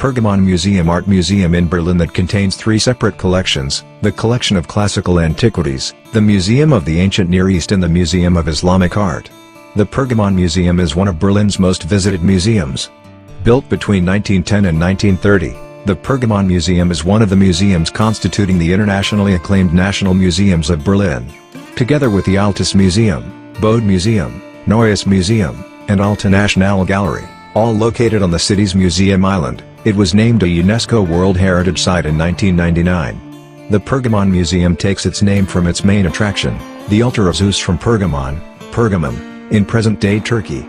Pergamonmuseum art museum in Berlin that contains three separate collections: the collection of classical antiquities, the Museum of the Ancient Near East and the Museum of Islamic Art. The Pergamonmuseum is one of Berlin's most visited museums. Built between 1910 and 1930, the Pergamonmuseum is one of the museums constituting the internationally acclaimed National Museums of Berlin. Together with the Altes Museum, Bode Museum, Neues Museum, and Alte Nationale Gallery, all located on the city's museum island, it was named a UNESCO World Heritage Site in 1999. The Pergamonmuseum takes its name from its main attraction, the altar of Zeus from Pergamon, in present-day Turkey.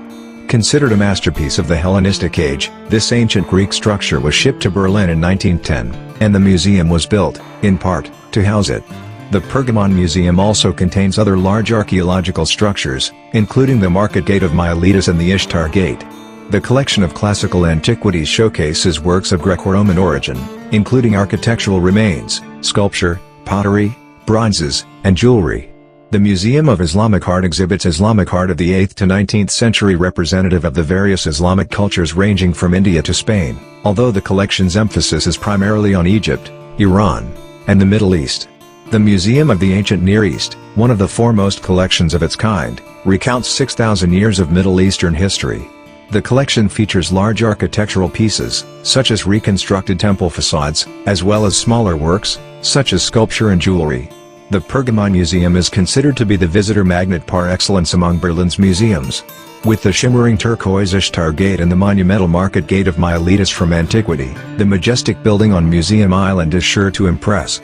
Considered a masterpiece of the Hellenistic age, this ancient Greek structure was shipped to Berlin in 1910, and the museum was built, in part, to house it. The Pergamonmuseum also contains other large archaeological structures, including the Market Gate of Miletus and the Ishtar Gate. The collection of classical antiquities showcases works of Greco-Roman origin, including architectural remains, sculpture, pottery, bronzes, and jewelry. The Museum of Islamic Art exhibits Islamic art of the 8th to 19th century representative of the various Islamic cultures ranging from India to Spain, although the collection's emphasis is primarily on Egypt, Iran, and the Middle East. The Museum of the Ancient Near East, one of the foremost collections of its kind, recounts 6,000 years of Middle Eastern history. The collection features large architectural pieces, such as reconstructed temple facades, as well as smaller works, such as sculpture and jewelry. The Pergamonmuseum is considered to be the visitor magnet par excellence among Berlin's museums. With the shimmering turquoise Ishtar Gate and the monumental Market Gate of Miletus from antiquity, the majestic building on Museum Island is sure to impress.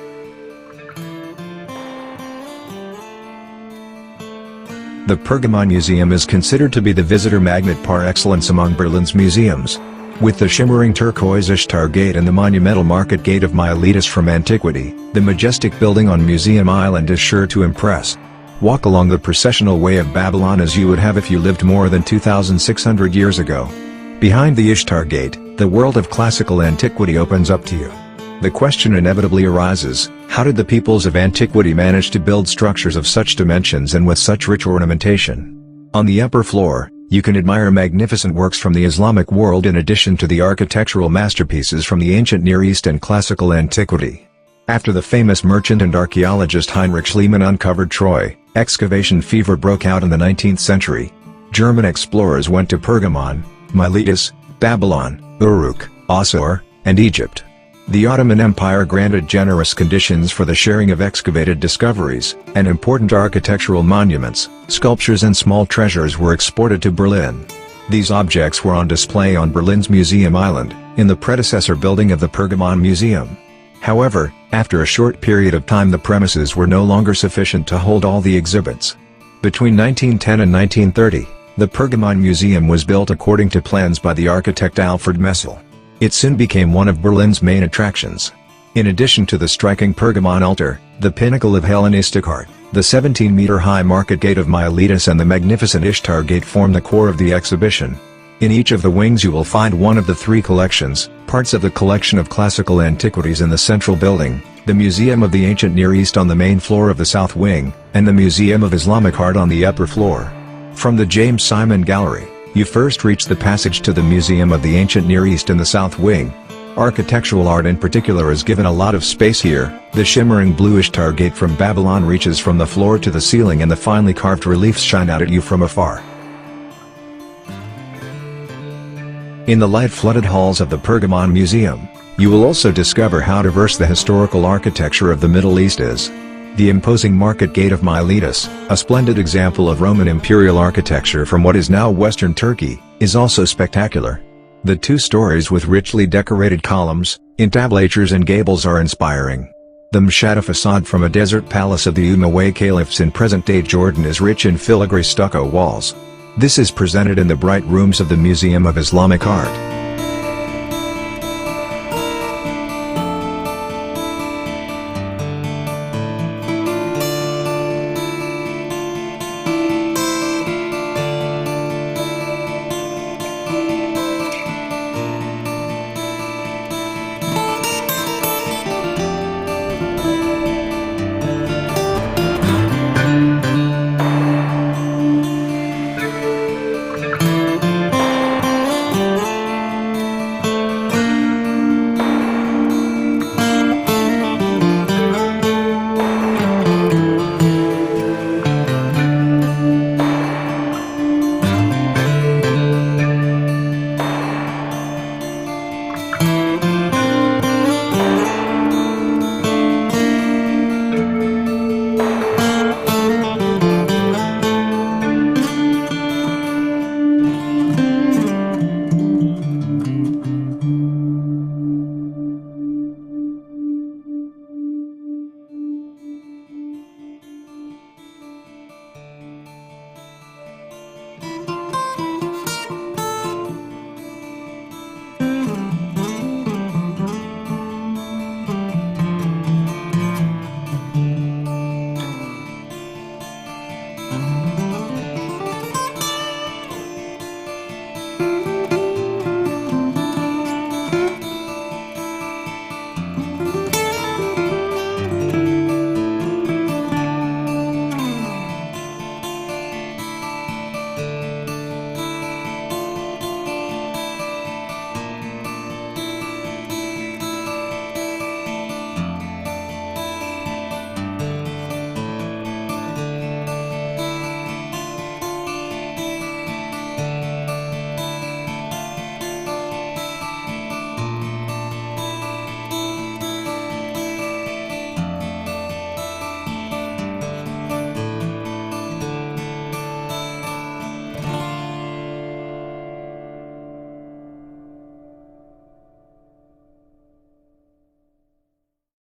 The Pergamonmuseum is considered to be the visitor magnet par excellence among Berlin's museums. With the shimmering turquoise Ishtar Gate and the monumental Market Gate of Miletus from antiquity, the majestic building on Museum Island is sure to impress. Walk along the processional way of Babylon as you would have if you lived more than 2,600 years ago. Behind the Ishtar Gate, the world of classical antiquity opens up to you. The question inevitably arises, how did the peoples of antiquity manage to build structures of such dimensions and with such rich ornamentation? On the upper floor, you can admire magnificent works from the Islamic world in addition to the architectural masterpieces from the ancient Near East and classical antiquity. After the famous merchant and archaeologist Heinrich Schliemann uncovered Troy, excavation fever broke out in the 19th century. German explorers went to Pergamon, Miletus, Babylon, Uruk, Assur, and Egypt. The Ottoman Empire granted generous conditions for the sharing of excavated discoveries, and important architectural monuments, sculptures and small treasures were exported to Berlin. These objects were on display on Berlin's Museum Island, in the predecessor building of the Pergamonmuseum. However, after a short period of time the premises were no longer sufficient to hold all the exhibits. Between 1910 and 1930, the Pergamonmuseum was built according to plans by the architect Alfred Messel. It soon became one of Berlin's main attractions. In addition to the striking Pergamon altar, the pinnacle of Hellenistic art, the 17-meter-high Market Gate of Miletus and the magnificent Ishtar Gate form the core of the exhibition. In each of the wings you will find one of the three collections, parts of the collection of classical antiquities in the central building, the Museum of the Ancient Near East on the main floor of the south wing, and the Museum of Islamic Art on the upper floor. From the James Simon Gallery, you first reach the passage to the Museum of the Ancient Near East in the south wing. Architectural art in particular is given a lot of space here. The shimmering blue Ishtar Gate from Babylon reaches from the floor to the ceiling and the finely carved reliefs shine out at you from afar. In the light-flooded halls of the Pergamonmuseum, you will also discover how diverse the historical architecture of the Middle East is. The imposing Market Gate of Miletus, a splendid example of Roman imperial architecture from what is now Western Turkey, is also spectacular. The two stories with richly decorated columns, entablatures and gables are inspiring. The Mshata facade from a desert palace of the Umayyad caliphs in present-day Jordan is rich in filigree stucco walls. This is presented in the bright rooms of the Museum of Islamic Art.